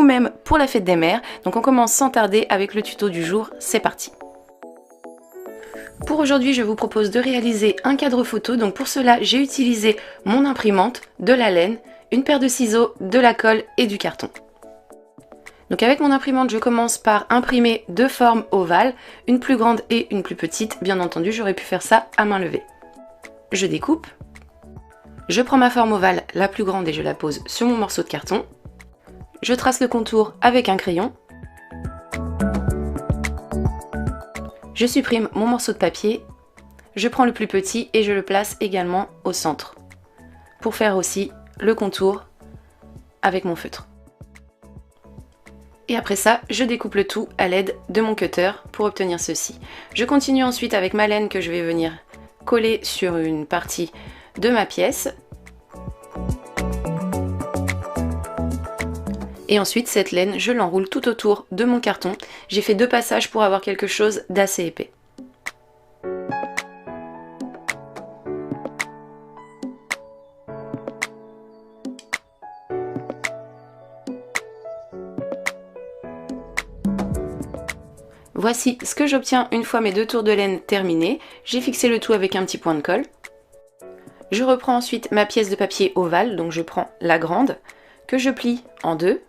nous-mêmes pour la fête des mères. Donc on commence sans tarder avec le tuto du jour, c'est parti. Pour aujourd'hui, je vous propose de réaliser un cadre photo. Donc pour cela, j'ai utilisé mon imprimante, de la laine, une paire de ciseaux, de la colle et du carton. Donc avec mon imprimante, je commence par imprimer deux formes ovales, une plus grande et une plus petite. Bien entendu, j'aurais pu faire ça à main levée. Je découpe. Je prends ma forme ovale, la plus grande, et je la pose sur mon morceau de carton. Je trace le contour avec un crayon. Je supprime mon morceau de papier, je prends le plus petit et je le place également au centre pour faire aussi le contour avec mon feutre. Et après ça, je découpe le tout à l'aide de mon cutter pour obtenir ceci. Je continue ensuite avec ma laine que je vais venir coller sur une partie de ma pièce. Et ensuite, cette laine, je l'enroule tout autour de mon carton. J'ai fait deux passages pour avoir quelque chose d'assez épais. Voici ce que j'obtiens une fois mes deux tours de laine terminés. J'ai fixé le tout avec un petit point de colle. Je reprends ensuite ma pièce de papier ovale, donc je prends la grande, que je plie en deux.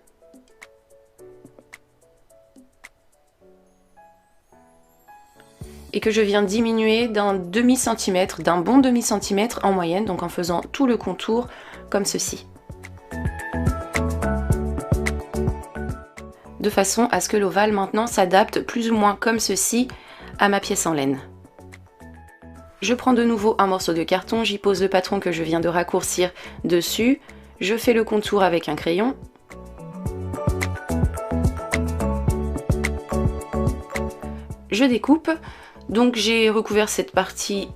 Et que je viens diminuer d'un demi-centimètre, d'un bon demi-centimètre en moyenne, donc en faisant tout le contour comme ceci. De façon à ce que l'ovale maintenant s'adapte plus ou moins comme ceci à ma pièce en laine. Je prends de nouveau un morceau de carton, j'y pose le patron que je viens de raccourcir dessus, je fais le contour avec un crayon. Je découpe. Donc j'ai recouvert cette partie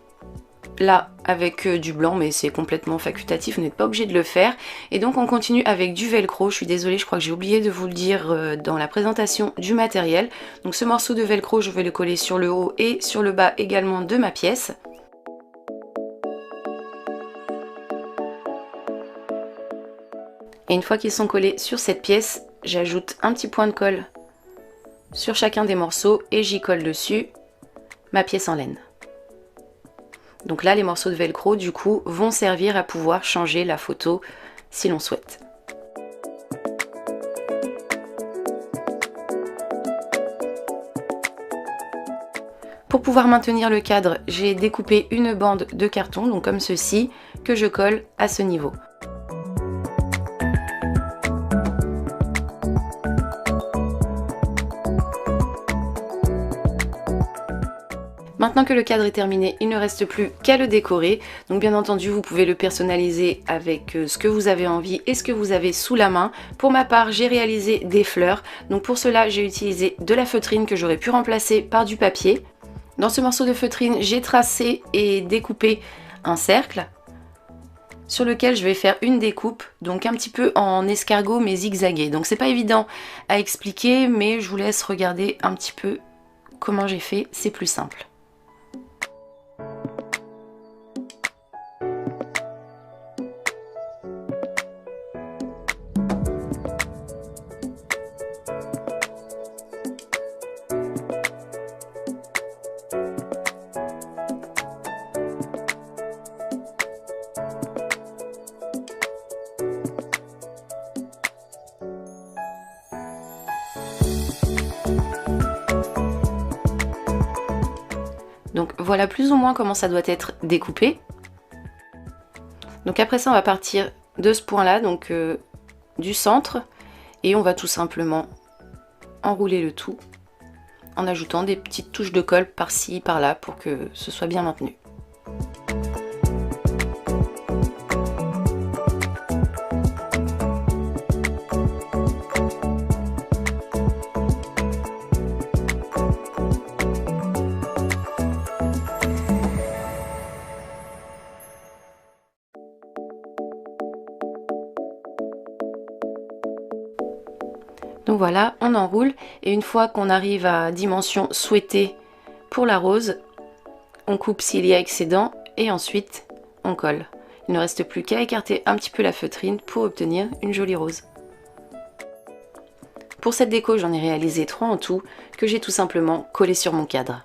là avec du blanc, mais c'est complètement facultatif, vous n'êtes pas obligé de le faire. Et donc on continue avec du velcro. Je suis désolée, je crois que j'ai oublié de vous le dire dans la présentation du matériel. Donc ce morceau de velcro, je vais le coller sur le haut et sur le bas également de ma pièce. Et une fois qu'ils sont collés sur cette pièce, j'ajoute un petit point de colle sur chacun des morceaux et j'y colle dessus ma pièce en laine. Donc là, les morceaux de velcro, du coup, vont servir à pouvoir changer la photo si l'on souhaite. Pour pouvoir maintenir le cadre, j'ai découpé une bande de carton, donc comme ceci, que je colle à ce niveau. Maintenant que le cadre est terminé, il ne reste plus qu'à le décorer. Donc bien entendu, vous pouvez le personnaliser avec ce que vous avez envie et ce que vous avez sous la main. Pour ma part, j'ai réalisé des fleurs. Donc pour cela, j'ai utilisé de la feutrine que j'aurais pu remplacer par du papier. Dans ce morceau de feutrine, j'ai tracé et découpé un cercle sur lequel je vais faire une découpe, donc un petit peu en escargot mais zigzagué. Donc c'est pas évident à expliquer, mais je vous laisse regarder un petit peu comment j'ai fait, c'est plus simple. Donc voilà plus ou moins comment ça doit être découpé. Donc après ça, on va partir de ce point là, donc du centre, et on va tout simplement enrouler le tout en ajoutant des petites touches de colle par-ci, par-là pour que ce soit bien maintenu. Donc voilà, on enroule et une fois qu'on arrive à dimension souhaitée pour la rose, on coupe s'il y a excédent et ensuite on colle. Il ne reste plus qu'à écarter un petit peu la feutrine pour obtenir une jolie rose. Pour cette déco, j'en ai réalisé 3 en tout, que j'ai tout simplement collé sur mon cadre.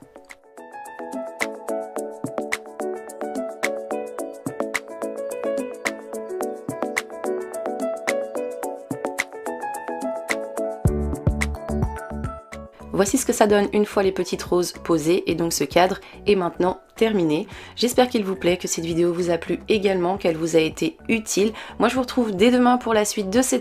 Voici ce que ça donne une fois les petites roses posées et donc ce cadre est maintenant terminé. J'espère qu'il vous plaît, que cette vidéo vous a plu également, qu'elle vous a été utile. Moi je vous retrouve dès demain pour la suite de cette